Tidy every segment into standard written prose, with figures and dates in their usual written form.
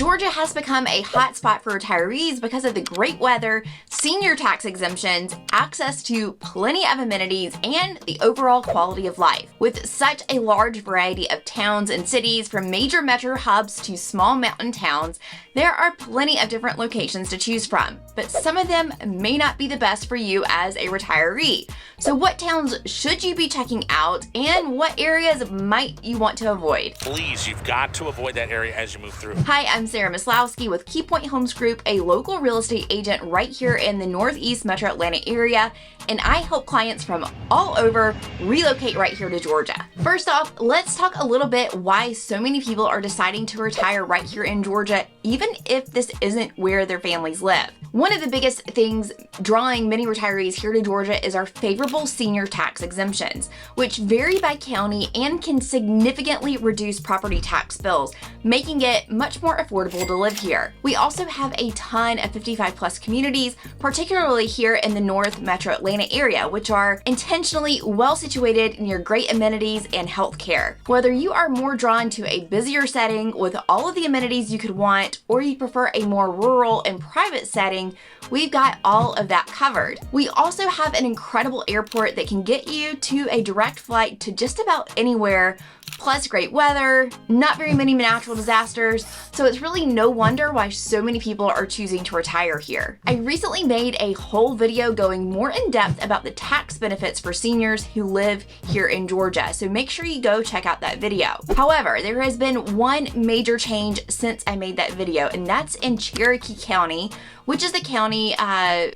Georgia has become a hotspot for retirees because of the great weather, senior tax exemptions, access to plenty of amenities, and the overall quality of life. With such a large variety of towns and cities, from major metro hubs to small mountain towns, there are plenty of different locations to choose from, but some of them may not be the best for you as a retiree. So what towns should you be checking out, and what areas might you want to avoid? Please, you've got to avoid that area as you move through. Hi, I'm Sarah Maslowski with KeyPoint Homes Group, a local real estate agent right here in the Northeast Metro Atlanta area, and I help clients from all over relocate right here to Georgia. First off, let's talk a little bit why so many people are deciding to retire right here in Georgia, even if this isn't where their families live. One of the biggest things drawing many retirees here to Georgia is our favorable senior tax exemptions, which vary by county and can significantly reduce property tax bills, making it much more affordable to live here. We also have a ton of 55+ communities, particularly here in the North Metro Atlanta area, which are intentionally well situated near great amenities and healthcare. Whether you are more drawn to a busier setting with all of the amenities you could want, or you prefer a more rural and private setting, we've got all of that covered. We also have an incredible airport that can get you to a direct flight to just about anywhere, plus great weather, not very many natural disasters, so it's really no wonder why so many people are choosing to retire here. I recently made a whole video going more in depth about the tax benefits for seniors who live here in Georgia, so make sure you go check out that video. However, there has been one major change since I made that video, and that's in Cherokee County, which is the county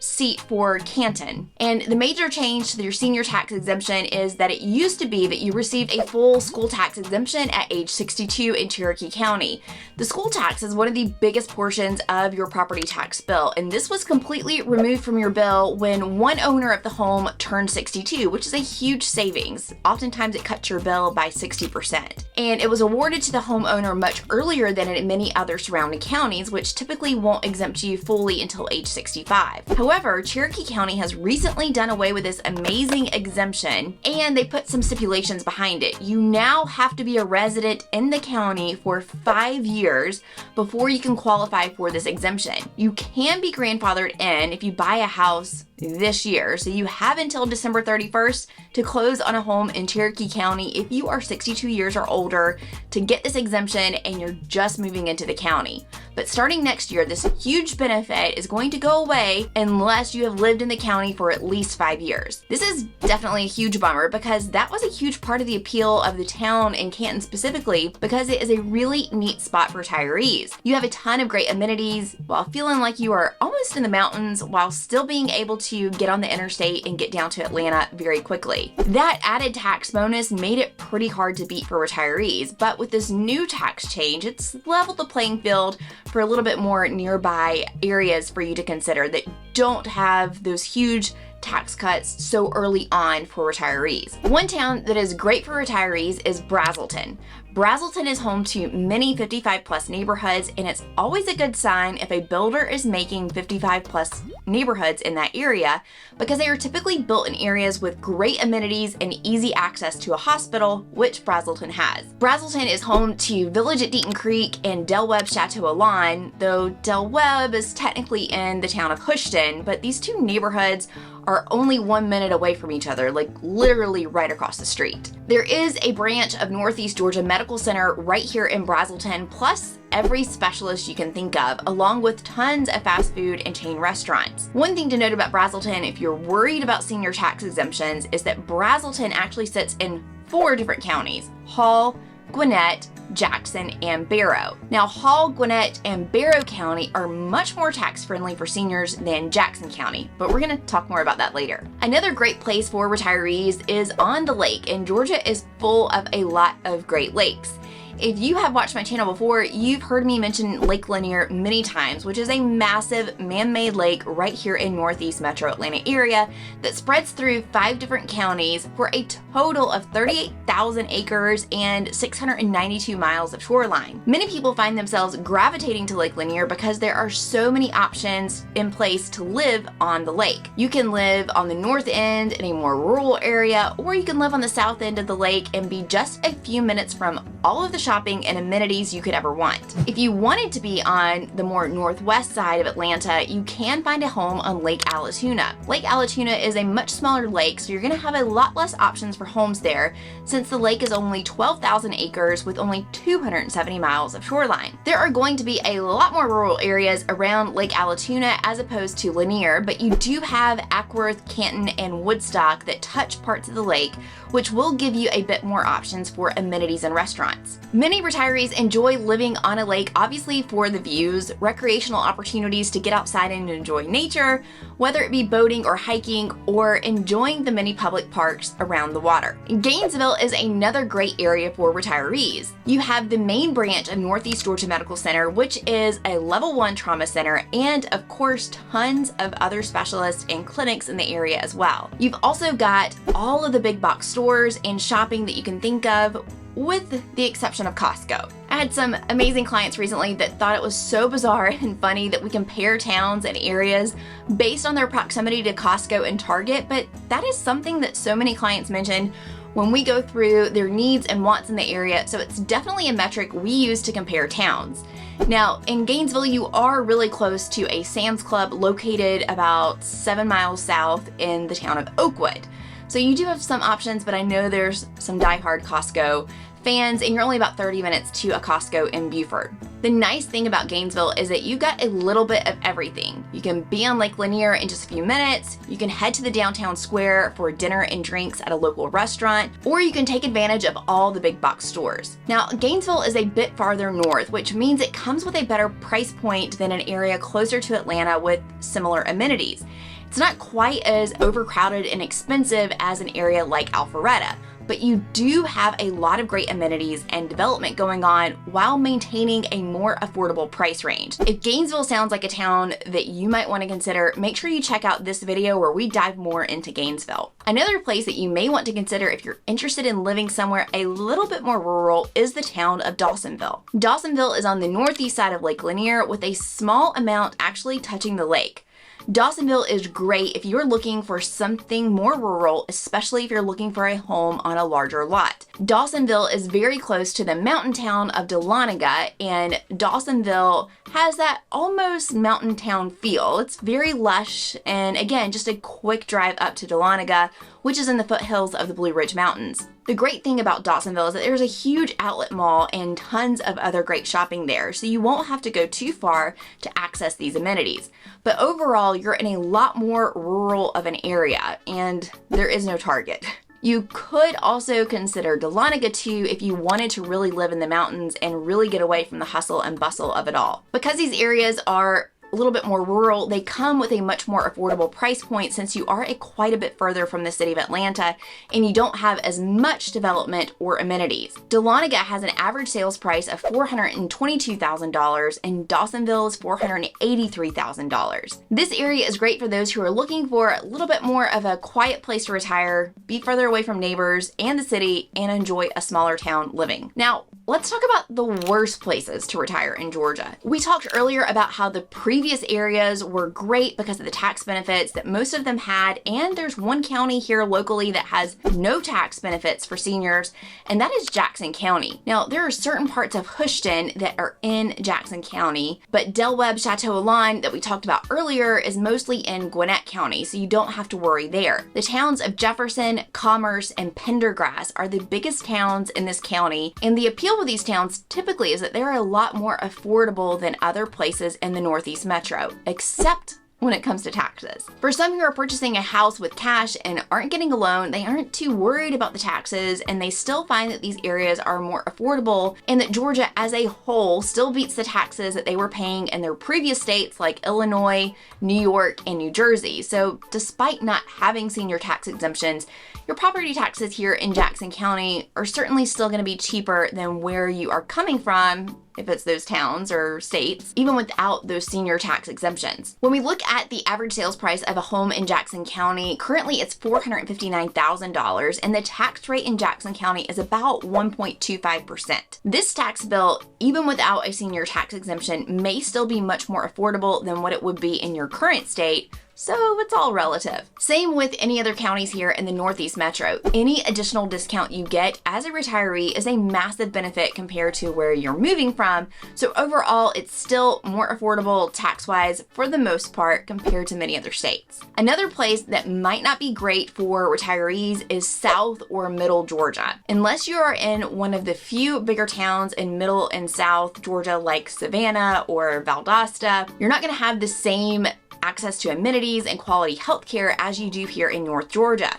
seat for Canton. And the major change to your senior tax exemption is that it used to be that you received a full school tax exemption at age 62 in Cherokee County. The school tax is one of the biggest portions of your property tax bill, and this was completely removed from your bill when one owner of the home turned 62, which is a huge savings. Oftentimes it cuts your bill by 60%. And it was awarded to the homeowner much earlier than in many other surrounding counties, which typically won't exempt you fully until age 65. However, Cherokee County has recently done away with this amazing exemption, and they put some stipulations behind it. You now have to be a resident in the county for 5 years before you can qualify for this exemption. You can be grandfathered in if you buy a house this year, so you have until December 31st to close on a home in Cherokee County if you are 62 years or older to get this exemption and you're just moving into the county. But starting next year, this huge benefit is going to go away unless you have lived in the county for at least 5 years. This is definitely a huge bummer because that was a huge part of the appeal of the town in Canton specifically, because it is a really neat spot for retirees. You have a ton of great amenities while feeling like you are almost in the mountains while still being able to get on the interstate and get down to Atlanta very quickly. That added tax bonus made it pretty hard to beat for retirees, but with this new tax change, it's leveled the playing field for a little bit more nearby areas for you to consider that don't have those huge tax cuts so early on for retirees. One town that is great for retirees is Braselton. Braselton is home to many 55+ neighborhoods, and it's always a good sign if a builder is making 55+ neighborhoods in that area, because they are typically built in areas with great amenities and easy access to a hospital, which Braselton has. Braselton is home to Village at Deaton Creek and Del Webb Chateau Alon, though Del Webb is technically in the town of Houston, but these two neighborhoods are only 1 minute away from each other, like literally right across the street. There is a branch of Northeast Georgia Medical Center right here in Braselton, plus every specialist you can think of, along with tons of fast food and chain restaurants. One thing to note about Braselton, if you're worried about senior tax exemptions, is that Braselton actually sits in 4 different counties: Hall, Gwinnett, Jackson, and Barrow. Now, Hall, Gwinnett, and Barrow County are much more tax-friendly for seniors than Jackson County, but we're gonna talk more about that later. Another great place for retirees is on the lake, and Georgia is full of a lot of great lakes. If you have watched my channel before, you've heard me mention Lake Lanier many times, which is a massive man-made lake right here in Northeast Metro Atlanta area that spreads through 5 different counties for a total of 38,000 acres and 692 miles of shoreline. Many people find themselves gravitating to Lake Lanier because there are so many options in place to live on the lake. You can live on the north end in a more rural area, or you can live on the south end of the lake and be just a few minutes from all of the shopping and amenities you could ever want. If you wanted to be on the more northwest side of Atlanta, you can find a home on Lake Allatoona. Lake Allatoona is a much smaller lake, so you're going to have a lot less options for homes there, since the lake is only 12,000 acres with only 270 miles of shoreline. There are going to be a lot more rural areas around Lake Allatoona as opposed to Lanier, but you do have Ackworth, Canton, and Woodstock that touch parts of the lake, which will give you a bit more options for amenities and restaurants. Many retirees enjoy living on a lake, obviously for the views, recreational opportunities to get outside and enjoy nature, whether it be boating or hiking, or enjoying the many public parks around the water. Gainesville is another great area for retirees. You have the main branch of Northeast Georgia Medical Center, which is a level 1 trauma center, and of course tons of other specialists and clinics in the area as well. You've also got all of the big box stores and shopping that you can think of, with the exception of Costco. I had some amazing clients recently that thought it was so bizarre and funny that we compare towns and areas based on their proximity to Costco and Target, but that is something that so many clients mention when we go through their needs and wants in the area, so it's definitely a metric we use to compare towns. Now, in Gainesville, you are really close to a Sam's Club located about 7 miles south in the town of Oakwood. So you do have some options, but I know there's some diehard Costco fans, and you're only about 30 minutes to a Costco in Beaufort. The nice thing about Gainesville is that you got a little bit of everything. You can be on Lake Lanier in just a few minutes, you can head to the downtown square for dinner and drinks at a local restaurant, or you can take advantage of all the big box stores. Now, Gainesville is a bit farther north, which means it comes with a better price point than an area closer to Atlanta with similar amenities. It's not quite as overcrowded and expensive as an area like Alpharetta, but you do have a lot of great amenities and development going on while maintaining a more affordable price range. If Gainesville sounds like a town that you might want to consider, make sure you check out this video where we dive more into Gainesville. Another place that you may want to consider if you're interested in living somewhere a little bit more rural is the town of Dawsonville. Dawsonville is on the northeast side of Lake Lanier with a small amount actually touching the lake. Dawsonville is great if you're looking for something more rural, especially if you're looking for a home on a larger lot. Dawsonville is very close to the mountain town of Dahlonega, and Dawsonville has that almost mountain town feel. It's very lush, and again, just a quick drive up to Dahlonega, which is in the foothills of the Blue Ridge Mountains. The great thing about Dawsonville is that there's a huge outlet mall and tons of other great shopping there, so you won't have to go too far to access these amenities. But overall, you're in a lot more rural of an area, and there is no Target. You could also consider Dahlonega too if you wanted to really live in the mountains and really get away from the hustle and bustle of it all. Because these areas are a little bit more rural, they come with a much more affordable price point since you are quite a bit further from the city of Atlanta and you don't have as much development or amenities. Dahlonega has an average sales price of $422,000 and Dawsonville is $483,000. This area is great for those who are looking for a little bit more of a quiet place to retire, be further away from neighbors and the city, and enjoy a smaller town living. Now, let's talk about the worst places to retire in Georgia. We talked earlier about how the previous areas were great because of the tax benefits that most of them had, and there's one county here locally that has no tax benefits for seniors, and that is Jackson County. Now, there are certain parts of Houston that are in Jackson County, but Del Webb Chateau Alon that we talked about earlier is mostly in Gwinnett County, so you don't have to worry there. The towns of Jefferson, Commerce, and Pendergrass are the biggest towns in this county, and the appeal with these towns typically is that they're a lot more affordable than other places in the Northeast Metro, except when it comes to taxes. For some who are purchasing a house with cash and aren't getting a loan, they aren't too worried about the taxes, and they still find that these areas are more affordable and that Georgia as a whole still beats the taxes that they were paying in their previous states like Illinois, New York, and New Jersey. So despite not having senior tax exemptions, your property taxes here in Jackson County are certainly still going to be cheaper than where you are coming from, if it's those towns or states, even without those senior tax exemptions. When we look at the average sales price of a home in Jackson County, currently it's $459,000, and the tax rate in Jackson County is about 1.25%. This tax bill, even without a senior tax exemption, may still be much more affordable than what it would be in your current state, So it's all relative. Same with any other counties here in the Northeast Metro. Any additional discount you get as a retiree is a massive benefit compared to where you're moving from. So overall, it's still more affordable tax-wise for the most part compared to many other states. Another place that might not be great for retirees is South or Middle Georgia. Unless you are in one of the few bigger towns in Middle and South Georgia like Savannah or Valdosta, you're not going to have the same access to amenities and quality healthcare as you do here in North Georgia.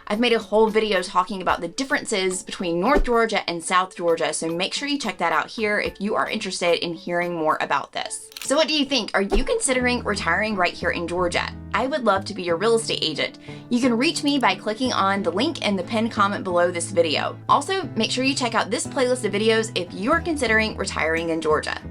I've made a whole video talking about the differences between North Georgia and South Georgia, so make sure you check that out here if you are interested in hearing more about this. So what do you think? Are you considering retiring right here in Georgia? I would love to be your real estate agent. You can reach me by clicking on the link in the pinned comment below this video. Also, make sure you check out this playlist of videos if you are considering retiring in Georgia.